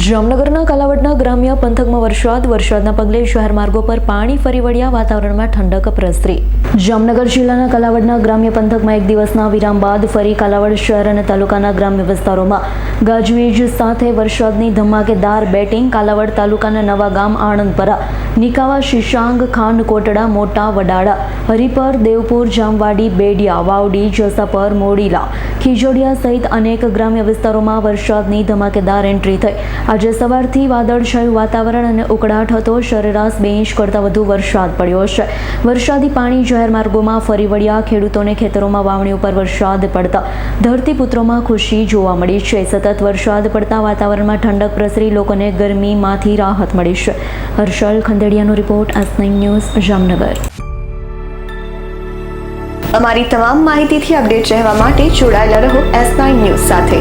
જામનગરના કાલાવડના ગ્રામ્ય પંથકમાં વરસાદના પગલે શહેર માર્ગો પર પાણી ફરી વળ્યા, વાતાવરણમાં ઠંડક પ્રસરી. જામનગર જિલ્લાના કાલાવડના ગ્રામ્ય પંથકમાં એક દિવસના વિરામ બાદ ફરી કાલાવડ શહેર અને તાલુકાના ગ્રામ્ય વિસ્તારોમાં ગાજવીજ સાથે વરસાદની ધમાકેદાર બેટિંગ. કાલાવડ તાલુકાના નવા ગામ, આણંદપરા, નિકાવા, શીશાંગ, ખાંડ કોટડા, મોટા વડાળા, હરિપર, દેવપુર, જામવાડી, બેડિયા, વાવડી, જસાપર, મોડીલા, ખીજોડિયા સહિત અનેક ગ્રામ્ય વિસ્તારોમાં વરસાદની ધમાકેદાર એન્ટ્રી થઈ. આજે સવારથી વાદળછાયું વાતાવરણ અને ઉકળાટ હતો. સરેરાશ 2 ઇંચ કરતાં વધુ વરસાદ પડ્યો છે. વરસાદી પાણી જાહેર માર્ગોમાં ફરી વળ્યા. ખેડૂતોને ખેતરોમાં વાવણી ઉપર વરસાદ પડતા ધરતીપુત્રોમાં ખુશી જોવા મળી છે. સતત વરસાદ પડતા વાતાવરણમાં ઠંડક પ્રસરી, લોકોને ગરમીમાંથી રાહત મળી છે. હર્ષલ ખંદેડિયાનો રિપોર્ટ, S9 ન્યૂઝ, જામનગર. અમારી તમામ માહિતીથી અપડેટ રહેવા માટે જોડાયેલા રહો S9 ન્યૂઝ સાથે.